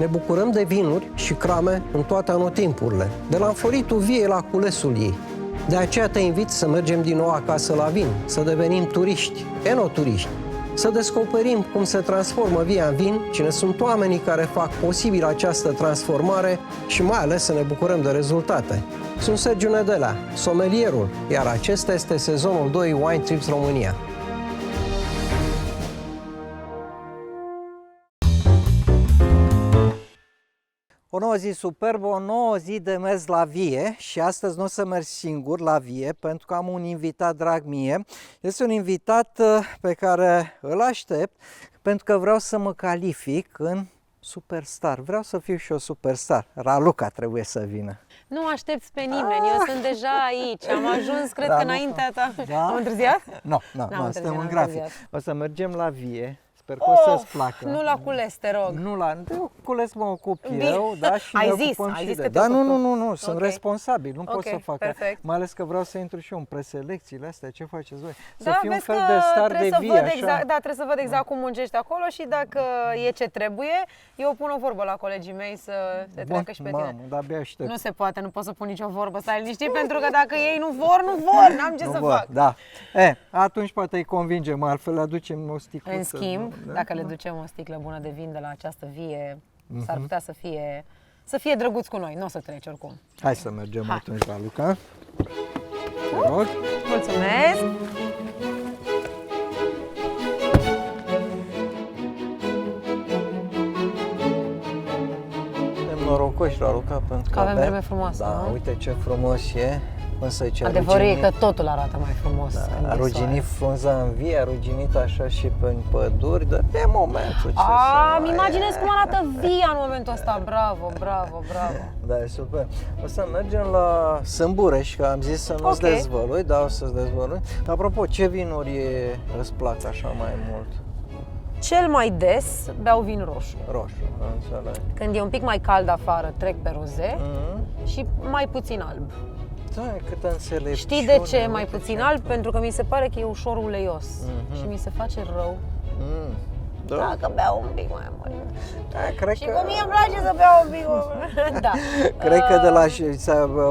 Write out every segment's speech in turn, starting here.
Ne bucurăm de vinuri și crame în toate anotimpurile, de la înfloritul viei la culesul ei. De aceea te invit să mergem din nou acasă la vin, să devenim turiști, enoturiști, să descoperim cum se transformă via în vin, cine sunt oamenii care fac posibil această transformare și mai ales să ne bucurăm de rezultate. Sunt Sergiu Nedelea, somelierul, iar acesta este sezonul 2 Wine Trips România. O nouă zi superbă, o nouă zi de mers la vie și astăzi nu o să merg singur la vie pentru că am un invitat drag mie. Este un invitat pe care îl aștept pentru că vreau să mă calific în superstar. Vreau să fiu și eu superstar. Raluca trebuie să vină. Nu aștepți pe nimeni, eu sunt deja aici. Am ajuns, cred că înaintea ta. Da? Am întârziat? Nu, suntem în grafic. O să mergem la vie. Sper că o să-ți placă. Nu la cules, te rog. Nu la cules mă ocup eu, da, și ai ne zis, ocupăm ai și zis de... că te Da, ocupi. nu, sunt responsabil, nu pot să fac. Perfect. Mai ales că vreau să intru și eu în preselecțiile astea, ce faceți voi? Să Da, fiu un vezi fel că de star trebuie de să vie, văd așa. exact, da, trebuie să văd exact cum muncești acolo și dacă e ce trebuie, eu pun o vorbă la colegii mei să se treacă și pe tine. Mamă, de-abia aștept. Nu se poate, nu pot să pun nicio vorbă, stai liniștit, pentru că dacă ei nu vor, n-am ce să fac. Da. Atunci poate îi convingem, altfel le aducem o sticluță. În schimb, dacă le ducem o sticlă bună de vin de la această vie, s-ar putea să fie drăguț cu noi, nu o să treci oricum. Hai să mergem atunci la Luca. Te rog. Mulțumesc! Suntem norocoși la Luca pentru că avem vreme frumoasă, da, nu? uite ce frumos e. Însă ce Adevărul e că totul arată mai frumos. A ruginit frunza în vie, a ruginit așa și pe păduri, dar e momentul ce îmi imaginez cum arată via în momentul ăsta. Bravo. Da, e super. O să mergem la Sâmbureș, că am zis să nu-ți dezvălui, da, o să-ți dezvălui. Apropo, ce vinuri îți plac așa mai mult? Cel mai des beau vin roșu. Roșu, înțeleg. Când e un pic mai cald afară, trec pe roze și mai puțin alb. Da, câtă înțelepciune. Știi de ce mai puțin alb? Pentru că mi se pare că e ușor uleios și mi se face rău dacă beau un pic mai mult. Da, cred și că... cum mie îmi place să beau un pic da. Cred că de la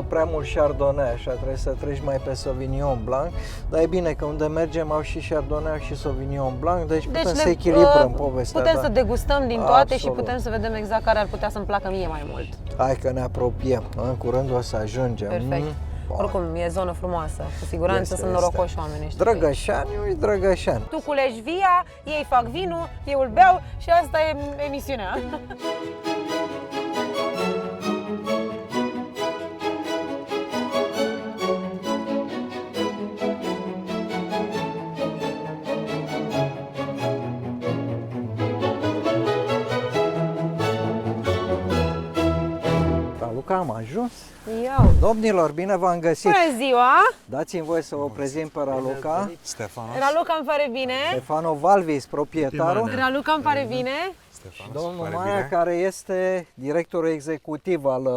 prea mult Chardonnay, așa, trebuie să treci mai pe Sauvignon Blanc, dar e bine că unde mergem au și Chardonnay, au și Sauvignon Blanc, deci putem să echilibrăm povestea. Putem să degustăm din toate. Absolut. Și putem să vedem exact care ar putea să-mi placă mie mai mult. Hai că ne apropiem, în curând o să ajungem. Perfect. Oricum, e zonă frumoasă, cu siguranță sunt norocoși oamenii ăștia. Drăgășani, uite Drăgășani. Tu culegi via, ei fac vinul, eu îl beau și asta e emisiunea. Raluca, am ajuns. Iau. Domnilor, bine v-am găsit. Bună ziua! Dați-mi voie să vă prezint pe Raluca. Raluca îmi pare bine. Stefano Valvis, proprietarul. Raluca îmi pare bine. Domnul Maia, care este directorul executiv al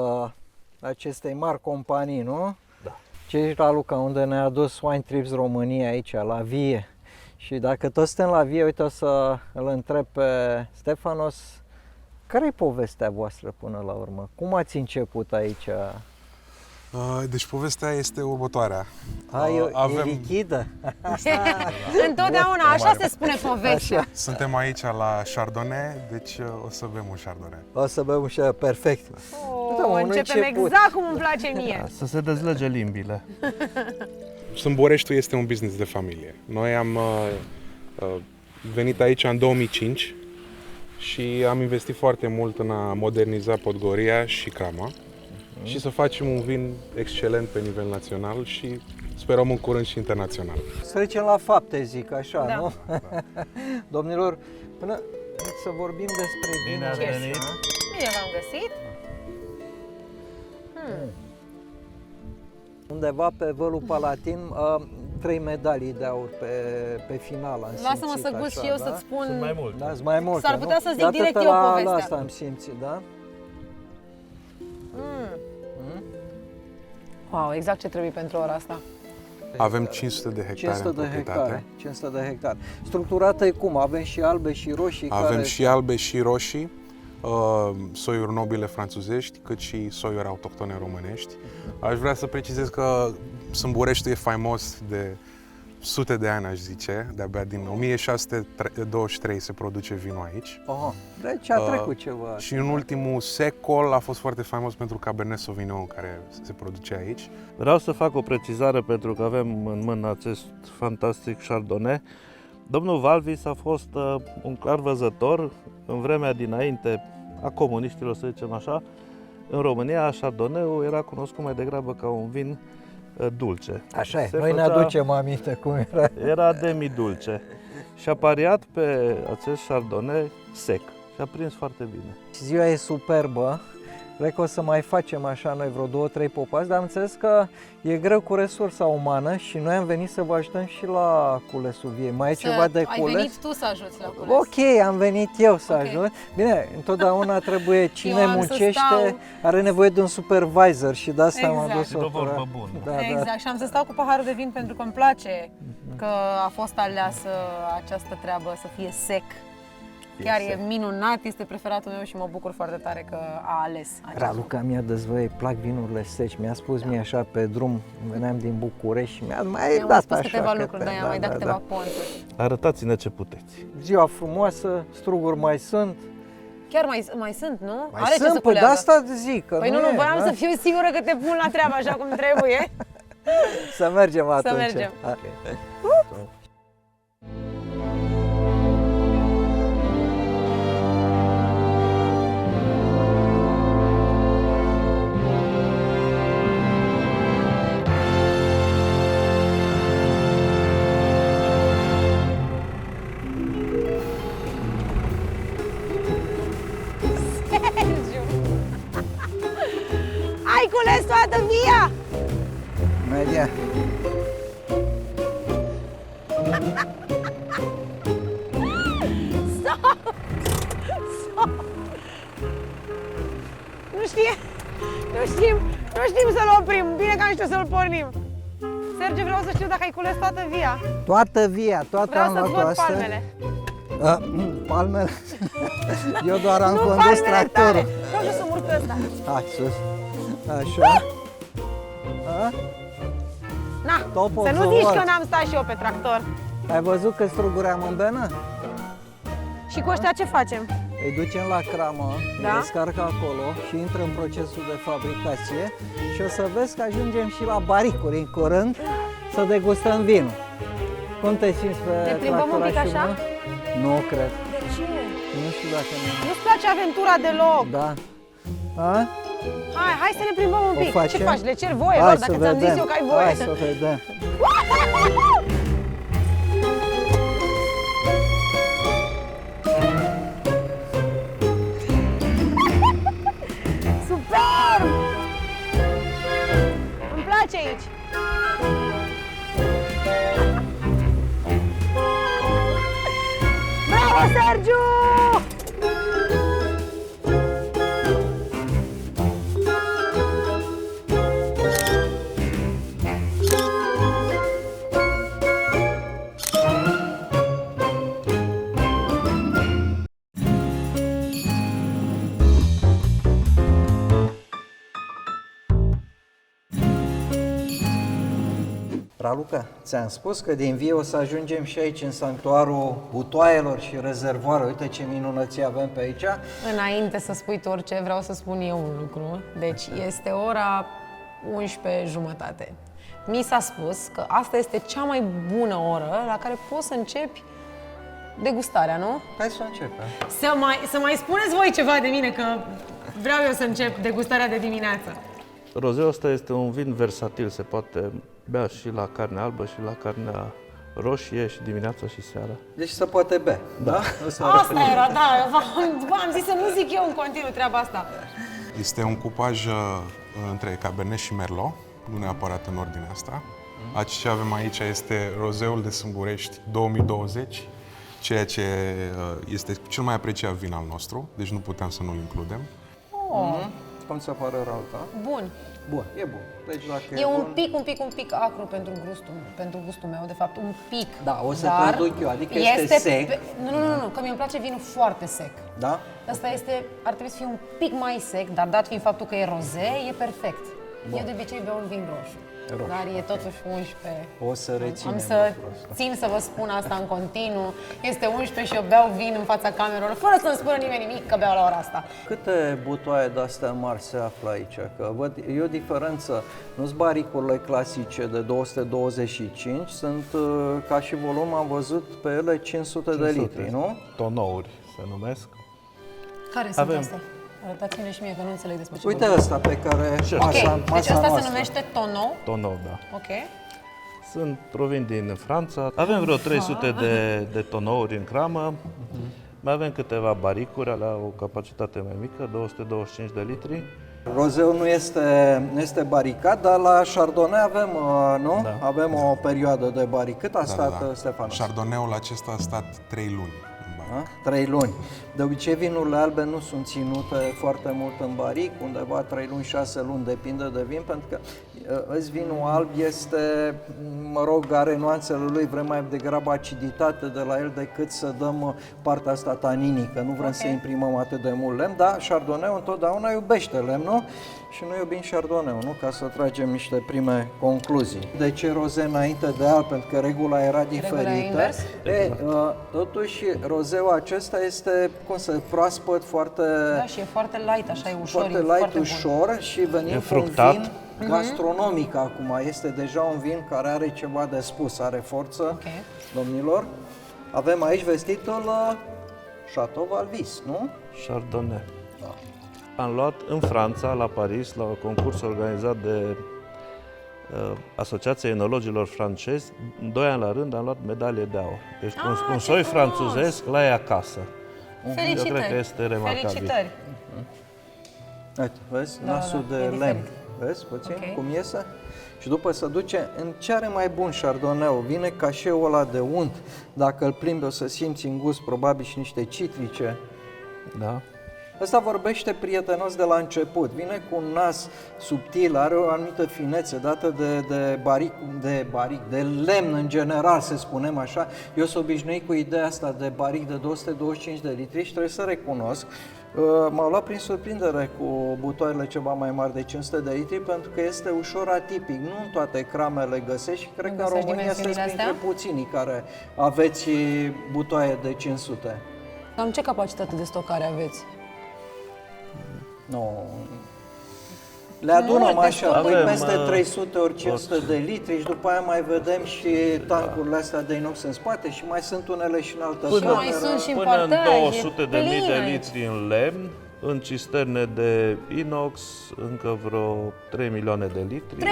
acestei mari companii, nu? Da. Ce ești, Raluca, unde ne-a adus Wine Trips România aici, la vie. Și dacă toți suntem la vie, uite, o să îl întreb pe Stefanos, care e povestea voastră până la urmă? Cum ați început aici? Deci povestea este următoarea. E lichidă? Întotdeauna așa se spune povestea. Suntem aici la Chardonnay, deci o să bem un Chardonnay. O să bem și perfect. Începem exact cum îmi place mie. Să se dezlege limbile. Sâmbureștiul este un business de familie. Noi am venit aici în 2005 și am investit foarte mult în a moderniza Podgoria și Crama și să facem un vin excelent pe nivel național și sperăm în curând și internațional. Să trecem la fapte, zic așa, Da. nu? Da. Domnilor, până să vorbim despre vin. Bine ați venit! Bine v-am găsit. Undeva pe vălul Palatin, 3 medalii de aur pe final. Lasă-mă să gust și eu să-ți spun. Sunt mai multe. Da, mai multe, S-ar putea nu? să zic De direct atât eu la povestea. asta am simțit, da? Wow, exact ce trebuie pentru ora asta. Avem 500 de hectare 500 în de proprietate. hectare. 500 de hectare. Structurată e cum? Avem și albe și roșii? Avem care... și albe și roșii. soiuri nobile franțuzești, cât și soiuri autohtone românești. Aș vrea să precizez că Sâmbureștiul e faimos de sute de ani, aș zice, de-abia din 1623 se produce vinul aici. Deci a trecut ceva. Și în ultimul secol a fost foarte faimos pentru Cabernet Sauvignon, care se produce aici. Vreau să fac o precizare pentru că avem în mână acest fantastic Chardonnay. Domnul Valvis a fost un clar văzător în vremea dinainte a comuniștilor, să zicem așa. În România, Chardonnay-ul era cunoscut mai degrabă ca un vin dulce. Așa e, Se noi ne făcea- aducem aminte cum era. Era demi-dulce și a pariat pe acest Chardonnay sec și a prins foarte bine. Ziua e superbă. Cred că o să mai facem așa noi vreo 2-3 popați, dar am înțeles că e greu cu resursa umană și noi am venit să vă ajutăm și la culesul viei. Mai e ceva de Ai cules? venit tu să ajuți la cules. Ok, am venit eu să Ok. ajut. Bine, întotdeauna trebuie cine Eu am să muncește, stau. are nevoie de un supervisor și de asta m-am Exact. dus Și de o vorbă opera. bună. Da, Exact, și am să stau cu paharul de vin pentru că îmi place că a fost aleasă această treabă să fie sec. Chiar e minunat, este preferatul meu și mă bucur foarte tare că a ales acest. Raluca mi-a dezvăluit, îi plac vinurile seci. Mi-a spus mie așa pe drum, veneam din București și mi-a mai Mi-am dat spus așa câteva câte- lucruri, dar i-am mai dat câteva ponturi. Arătați-ne ce puteți. Ziua frumoasă, struguri mai sunt. Chiar mai sunt, nu? Mai Are ce sunt, să păi de culeagă. asta zic că Păi nu, e, voiam da? să fiu sigură că te pun la treabă așa cum trebuie. Să mergem atunci. mergem. Hai. Ai cules toată via! Imediat. Nu știm să-l oprim, bine că nu știu să-l pornim. Sergiu, vreau să știu dacă ai cules toată via. Toată via, toată Vreau am să-ți luat văd asta. palmele. Palmele? Eu doar am Nu condus palmele tale. tractorul. Vreau să murc pe ăsta. Hai sus. Așa. A? Na, Top of să the nu zici world. că n-am stat și eu pe tractor. Ai văzut că struguri am în benă? Și cu ăștia ce facem? Îi ducem la cramă, Da? îi descarcă acolo și intră în procesul de fabricație și o să vezi că ajungem și la baricuri în curând să degustăm vinul. Cum te simți pe Ne plimbăm un pic tractorașul așa? meu? Nu cred. De ce? Nu știu dacă nu. Nu-ți place aventura deloc. Da. A? Hai să ne plimbăm un O pic. facem? Ce faci? Le cer voie Hai lor să dacă ți-am zis vedem. eu că ai voie. Hai să vedem. Superb! Îmi place aici. Bravo, Sergiu! Raluca, ți-am spus că din vie o să ajungem și aici în sanctuarul butoaielor și rezervoare. Uite ce minunății avem pe aici. Înainte să spui tu orice, vreau să spun eu un lucru. Deci este ora 11:30. Mi s-a spus că asta este cea mai bună oră la care poți să începi degustarea, nu? Hai să începem. Să mai spuneți voi ceva de mine, că vreau eu să încep degustarea de dimineață. Rozeul ăsta este un vin versatil, se poate bea și la carne albă și la carnea roșie și dimineața și seara. Deci se poate bea, da? Asta era, da, v-am zis să nu zic eu în continuu treaba asta. Este un cupaj între Cabernet și Merlot, nu neapărat în ordinea asta. Ce avem aici este rozeul de Sâmburești 2020, ceea ce este cel mai apreciat vin al nostru, deci nu puteam să nu-l includem. Cum ți se pare Ralta? Bun. Bun, e bun. Deci dacă E bun, un pic acru pentru gustul meu, de fapt, un pic. Da, o să dar traduc eu, adică este sec. Nu, că mie îmi place vinul foarte sec. Da? Asta ar trebui să fie un pic mai sec, dar dat fiind faptul că e roze, e perfect. Eu de obicei beau un vin roșu. Dar e totuși 11. O să reținem Am să țin să vă spun asta în continuu. Este 11 și eu beau vin în fața camerelor, fără să-mi spună nimeni nimic că beau la ora asta. Câte butoaie de-astea mari se află aici? Că văd, e o diferență. Nu-s baricurile clasice de 225, sunt ca și volum, am văzut pe ele 500 de litri, nu? Tonouri se numesc. Care sunt astea? Arătați-mi și mie, că nu înțeleg despre ce Uite vorbim. ăsta pe care Ok, deci asta noastră. se numește tonou. Tonou, da. Ok. Provin din Franța. Avem vreo 300 de tonouri în cramă. Mai avem câteva baricuri, alea o capacitate mai mică, 225 de litri. Rozeul nu este baricat, dar la Chardonnay avem, nu? Da. Avem o perioadă de baric. Cât a stat, Stefanos? Chardonnay-ul acesta a stat 3 luni în baric. 3 luni. De obicei vinurile albe nu sunt ținute foarte mult în baric, undeva 3 luni, 6 luni, depinde de vin, pentru că vinul alb este, mă rog, are nuanțele lui, vrem mai degrabă aciditate de la el decât să dăm partea asta taninică, nu vrem să imprimăm atât de mult lemn, dar Chardonnay întotdeauna iubește lemnul și noi iubim Chardonnay, nu? Ca să tragem niște prime concluzii. De ce roze înainte de alb? Pentru că regula era diferită. Totuși, rozeul acesta este, proaspăt, foarte... Da, și e foarte light, așa, e ușor. Foarte light, ușor și venim cu un vin gastronomic acum. Este deja un vin care are ceva de spus, are forță, domnilor. Avem aici vestitul Chateau Valvis, nu? Chardonnay. Am luat în Franța, la Paris, la un concurs organizat de Asociația Enologilor Francezi, 2 ani la rând am luat medalie de aur. Deci un soi franțuzesc la ei acasă. Felicitări! Eu cred că este remarcabil. Felicitări! Uite, vezi? Nasul de lemn. diferit. Vezi puțin cum iese? Și după se duce în ce are mai bun Chardonnay-ul. Vine cașeul ăla de unt. Dacă îl plimbi o să simți în gust probabil și niște citrice. Da. Ăsta vorbește prietenos de la început, vine cu un nas subtil, are o anumită finețe dată de lemn în general, să spunem așa. Eu sunt obișnuit cu ideea asta de baric de 225 de litri și trebuie să recunosc, m-au luat prin surprindere cu butoaiele ceva mai mari de 500 de litri pentru că este ușor atipic, nu în toate cramele găsești și cred că în România sunteți printre puținii care aveți butoaie de 500. Cam ce capacitate de stocare aveți? Nu. Le adunăm așa, Avem, peste 300 ori 500 de litri și după aia mai vedem și tancurile astea de inox în spate și mai sunt unele și în altă mai sunt și în Până în partea, 200 de mii de aici. litri în lemn, în cisterne de inox, încă vreo 3 milioane de litri. 3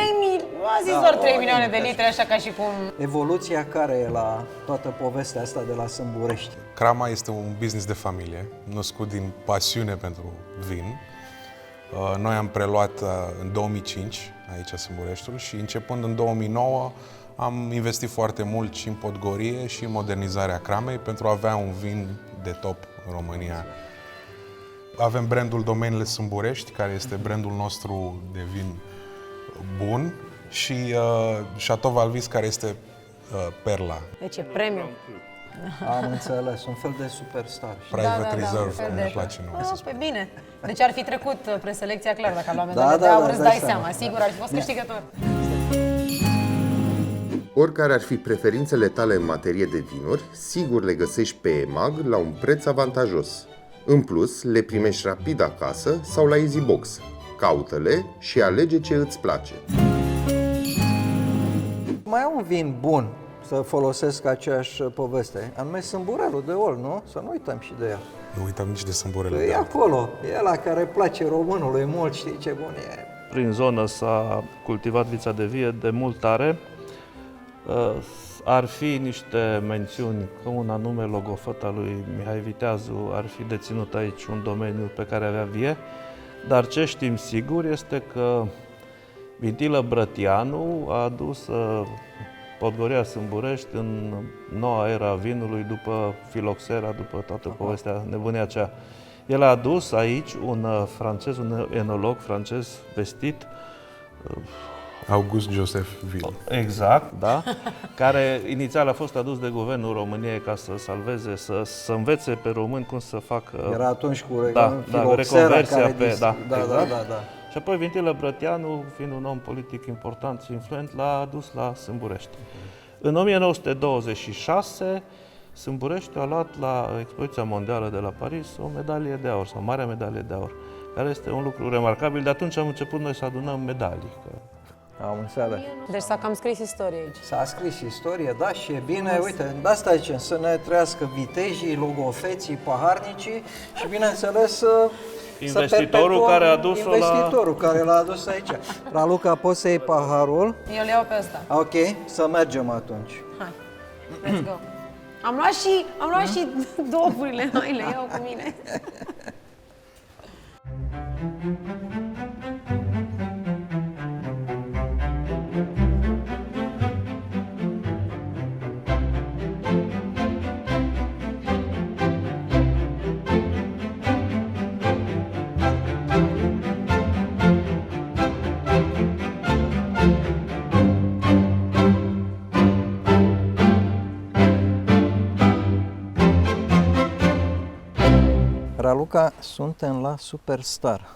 doar 3 milioane de litri, așa ca și cum... Evoluția care e la toată povestea asta de la Sâmburești? Crama este un business de familie, născut din pasiune pentru vin. Noi am preluat în 2005 aici Sâmbureștiul și începând în 2009 am investit foarte mult și în podgorie și în modernizarea cramei pentru a avea un vin de top în România. Avem brandul Domeniile Sâmburești, care este brandul nostru de vin bun și Chateau Valvis, care este perla. Deci e premium. Am înțeles, un fel de superstar. Private Reserve, un fel cum de- ne place nouă să Pe bine. Deci ar fi trecut preselecția clar dacă luam Da, medală de da, aur, da, îți dai dai seama. seama. Sigur ar fi fost câștigător. Oricare ar fi preferințele tale în materie de vinuri, sigur le găsești pe EMAG la un preț avantajos. În plus, le primești rapid acasă sau la EasyBox. Caută-le și alege ce îți place. Mai am un vin bun să folosesc aceeași poveste, anume Sâmburelul de Olt, nu? Să nu uităm și de ea. Nu uităm nici de sâmburele E de alb. acolo, e ăla care place românului mult, știi ce bun e. Prin zonă s-a cultivat vița de vie de mult tare. Ar fi niște mențiuni, că un anume logofăta lui Mihai Viteazu ar fi deținut aici un domeniu pe care avea vie, dar ce știm sigur este că Vintilă Brătianu a adus Podgoria Sâmburești în noua era vinului după filoxera, după toată povestea, nebunia aceea. El a adus aici un francez, un enolog francez vestit, Auguste Joseph Ville. exact, da, care inițial a fost adus de Guvernul României ca să salveze, să învețe pe români cum să facă... Era atunci cu reconversia care pe... Da, da, exact. da. Și apoi Vintilă Brătianu, fiind un om politic important și influent, l-a adus la Sâmburești. În 1926, Sâmburești a luat la Expoziția Mondială de la Paris o medalie de aur, sau marea medalie de aur, care este un lucru remarcabil. De atunci am început noi să adunăm medalii. Am înțeles. Deci s-a cam scris istorie aici. S-a scris istorie, da, și e bine, uite, de asta zicem, să ne trăiască vitejii, logofeții, paharnicii și, bineînțeles, Investitorul care a adus-o la... Investitorul care l-a adus aici. Raluca, poți să iei paharul? Eu le iau pe ăsta. Ok, să mergem atunci. Hai, let's go. Am luat și dopurile, hai, le iau cu mine. Raluca, suntem la Superstar.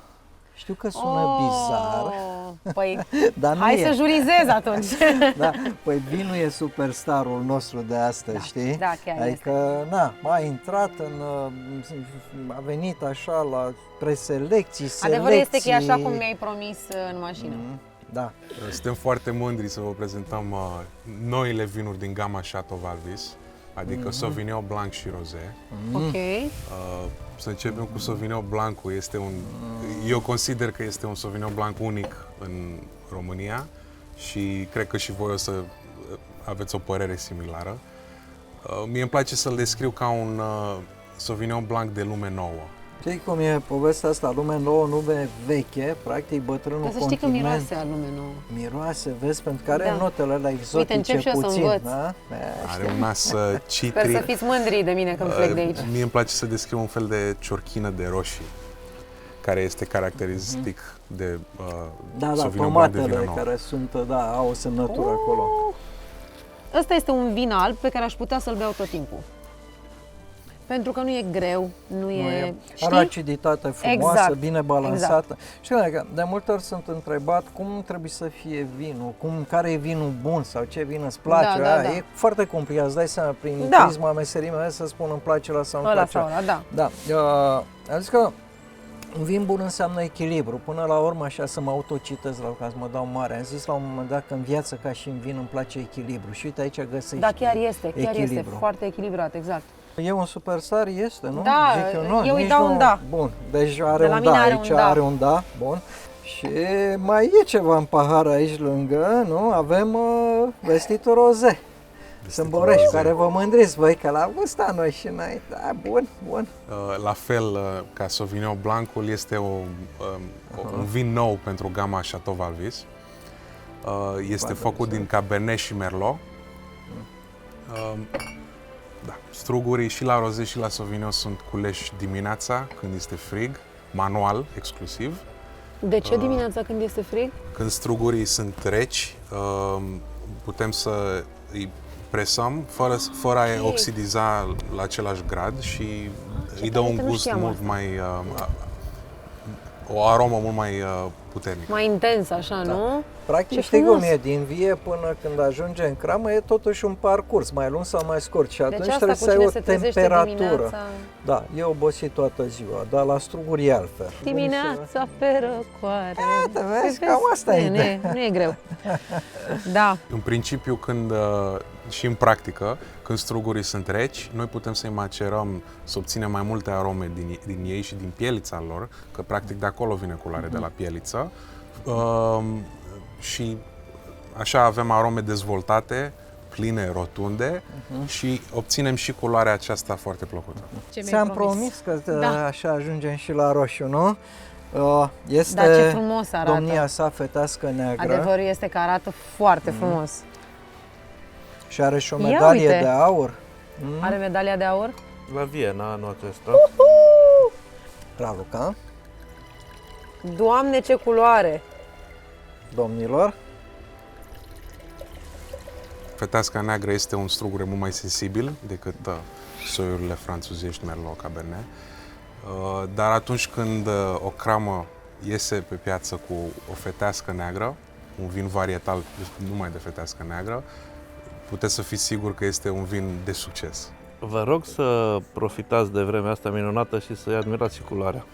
Știu că sună bizar, Păi, dar nu hai e. să jurizez atunci. Da, păi vinul e superstarul nostru de astăzi, știi? da, chiar adică, a intrat a venit așa la preselecții, selecții. Adevărul este că e așa cum mi-ai promis în mașină. Da. Suntem foarte mândri să vă prezentăm noile vinuri din gama Chateau Valvis, adică Sauvignon Blanc și Rosé. Ok. Să începem cu Sauvignon Blancul. Eu consider că este un Sauvignon Blanc unic în România și cred că și voi o să aveți o părere similară. Mie îmi place să-l descriu ca un Sauvignon Blanc de lume nouă. Știi cum e povestea asta? Lume nouă, lume veche, practic bătrânul Dar să știi că continent. miroase a lume nouă. Miroase, vezi, pentru că are Da. notele alea exotice Uite, încep și eu să puțin. învăț. Da? Are un nas citri. Sper să fiți mândri de mine când plec de aici. Mie îmi place să descriu un fel de ciorchină de roșii, care este caracteristic de Sauvignon Blanc de tomatele Villanova. care sunt, au o semnătură acolo. Ăsta este un vin alb pe care aș putea să-l beau tot timpul. Pentru că nu e greu, nu e... Are o aciditate frumoasă, Exact, bine balansată. Știu că de multe ori sunt întrebat cum trebuie să fie vinul, care e vinul bun sau ce vin îți place. Da. E foarte complicat, îți dai seama prin Da. prisma meserii mele să spun îmi place ăla sau nu Ăla place. sau ăla, da. Da. Am zis că un vin bun înseamnă echilibru. Până la urmă, așa să mă autocitez ca să mă dau mare. Am zis la un moment dat că în viață ca și în vin îmi place echilibru. Și uite aici găsești Da, chiar este echilibru. foarte echilibrat, exact. E un superstar, este, nu? Da, Zic eu, nu, eu îi nici dau nu... un da. Bun, deci are De la un mine da, are aici un da. are un da, bun. Și mai e ceva în pahar aici lângă, nu? Avem vestitul roze. Sâmburești, care vă mândriți voi, că l-am gustat noi și noi. Da, bun. La fel ca Sauvignon Blancul, este un vin nou pentru gama Chateau Valvis. Este făcut din Cabernet și Merlot. Da. Strugurii și la roze și la Sauvignon sunt culeși dimineața, când este frig, manual, exclusiv. De ce dimineața când este frig? Când strugurii sunt reci, putem să îi presăm fără a oxidiza la același grad și îi dă un gust mult mai... o aromă mult mai puternică. Mai intens, așa, nu? Practic, Ce știi cum frumos. e, din vie până când ajunge în cramă, e totuși un parcurs, mai lung sau mai scurt. Și atunci Deci asta trebuie cu să ai cine o se trezește temperatură. dimineața... Da, e obosit toată ziua, dar la struguri e altfel. Dimineața pe răcoare. Te vezi, cam asta e. Nu e greu. Da. În principiu, și în practică, când strugurii sunt reci, noi putem să-i macerăm, să obținem mai multe arome din ei și din pielița lor, că practic de acolo vine culoarea, de la pieliță. Și așa avem arome dezvoltate, pline, rotunde și obținem și culoarea aceasta foarte plăcută. Ți-am promis că așa ajungem și la roșu, nu? Este Da, ce frumos arată. domnia sa fetească neagră. Adevărul este că arată foarte frumos. Și are și o medalie uite. de aur. Are medalia de aur? La Viena anul acesta. Raluca, Doamne, ce culoare! domnilor, Feteasca neagră este un strugure mult mai sensibil decât soiurile franțuzești Merlot Cabernet. Dar atunci când o cramă iese pe piață cu o fetească neagră, un vin varietal numai de fetească neagră, puteți să fiți siguri că este un vin de succes. Vă rog să profitați de vremea asta minunată și să-i admirați și culoarea.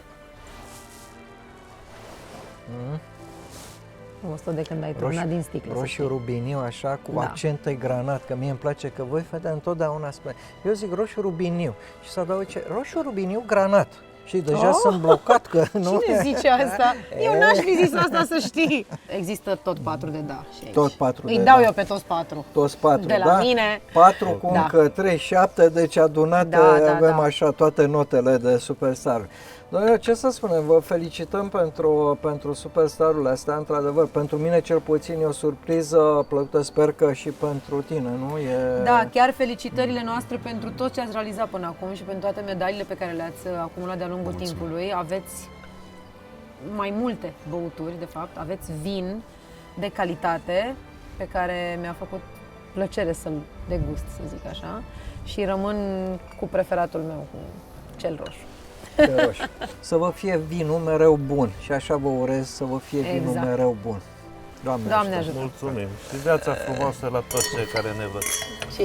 Asta de când ai turnat din sticlă. roșu rubiniu, așa, cu Da. accente granat, că mie îmi place că voi fete întotdeauna spune. Eu zic roșu rubiniu și să adaug ce? Roșu rubiniu granat. Și deja sunt blocat că nu... Cine zice asta? Eu n-aș fi zis asta, să știi. Există tot 4 de da și aici. Tot 4 Îi de dau da. eu pe toți 4. Toți 4, De la da? mine. 4 cu Da. încă 3, 7, deci adunate Da, avem da. așa toate notele de superstar. Doamne, ce să spunem, vă felicităm pentru superstarurile astea, într-adevăr, pentru mine cel puțin e o surpriză plăcută, sper că și pentru tine, nu? Da, chiar felicitările noastre pentru tot ce ați realizat până acum și pentru toate medaliile pe care le-ați acumulat de-a lungul timpului. Aveți mai multe băuturi, de fapt, aveți vin de calitate pe care mi-a făcut plăcere să-l degust, să zic așa, și rămân cu preferatul meu, cu cel roșu. Pe roșu. Să vă fie vinul mereu bun și așa vă urez să vă fie vinul Exact. mereu bun. Doamne Doamne ajută! ajută! Mulțumim și viața frumoasă la toți cei care ne văd. Și